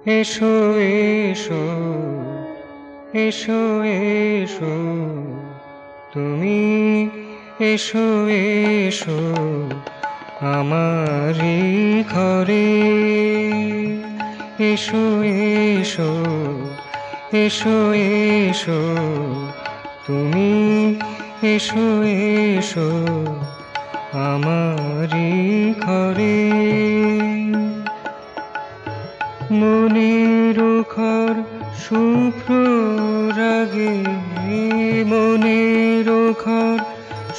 এসো এসো এসো এসো তুমি এসো এসো আমারি ঘরে এসো এসো এসো এসো তুমি এসো এসো আমারি ঘরে মনের ঘর শুভ্র রাগে মনের ঘর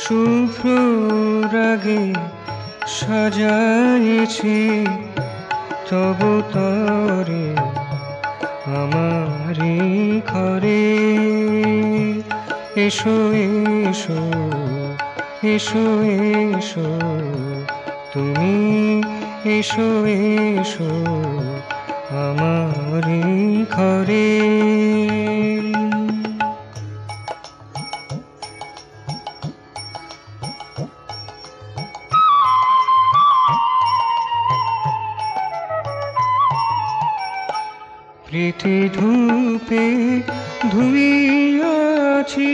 শুভ্র রাগে সাজাইছি তব তরে আমারি ঘরে এসো এসো এসো এসো তুমি এসো এসো আমারি ঘরে প্রীতি ধূপে ধুইয়াছি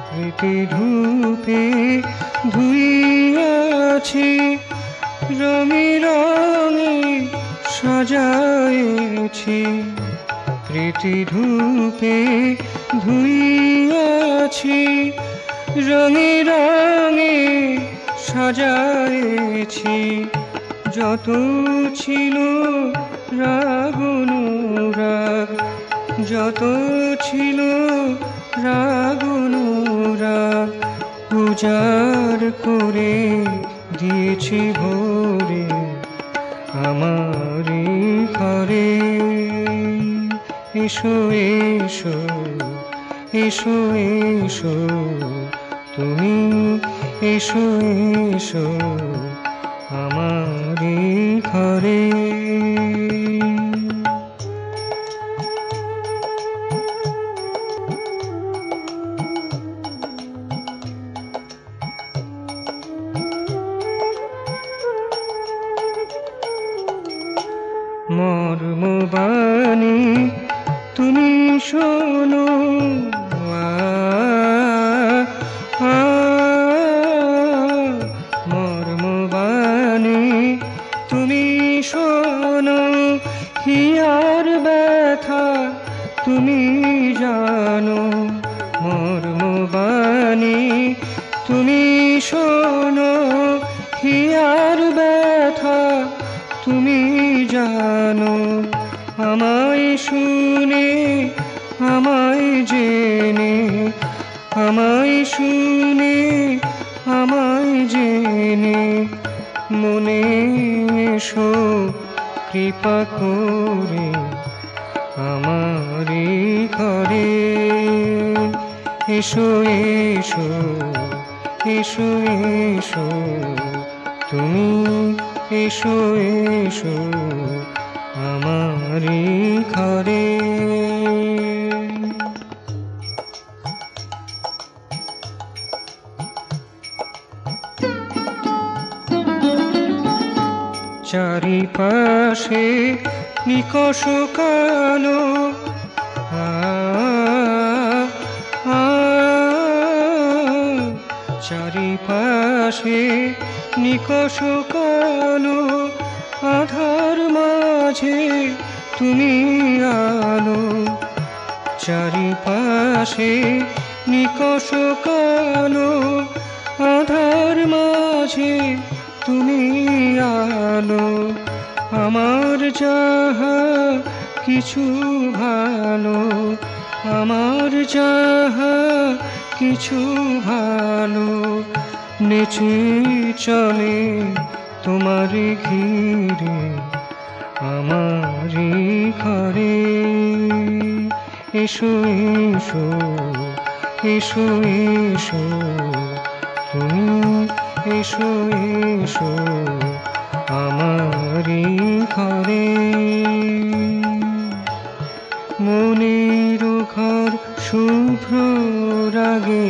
প্রীতি ধূপে ধুইয়াছি রঙে রঙে সাজাইছি প্রীতি ধূপে ধুইয়াছি রঙে রঙে সাজাইছি যত ছিল রাগ অনুরাগ যত ছিল রাগ অনুরাগ উজাড় করে দিয়েছি ভোরে আমারি ঘরে এসো এসো এসো এসো তুমি এসো এসো আমারি ঘরে মর্মবাণী তুমি শোনো মর্মবাণী তুমি শোনো হিয়ার ব্যথা তুমি জানো মর্মবাণী তুমি শোনো হিয়ার ব্যথা তুমি জানো আমায় শুনে আমায় জেনে আমায় শুনে আমায় জেনে মনে এসো কৃপা করে আমারি ঘরে এসো এসো এসো এসো তুমি এসো এসো আমারি ঘরে চারিপাশে নিকষ কালো চারিপাশে নিকষ কালো আধার মাঝে তুমি আলো চারিপাশে নিকষ কালো আধার মাঝে তুমি আলো আমার যাহা কিছু ভালো আমার যাহা কিছু ভালো নেচে চলে তোমারি ঘিরে আমারি ঘরে এসো এসো এসো এসো তুমি এসো এসো আমারি ঘরে মনের ঘর শুভ্র রাগে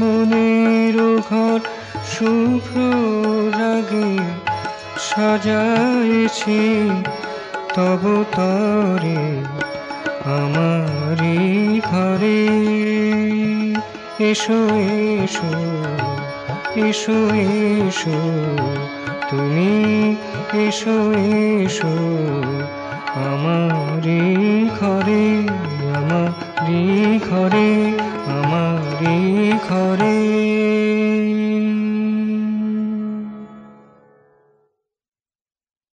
মনের ঘর শুভ্র সাজাইছি তব তরে আমারি ঘরে। এসো এসো এসো এসো তুমি, এসো এসো আমারি ঘরে, আমারি ঘরে, আমারি ঘরে।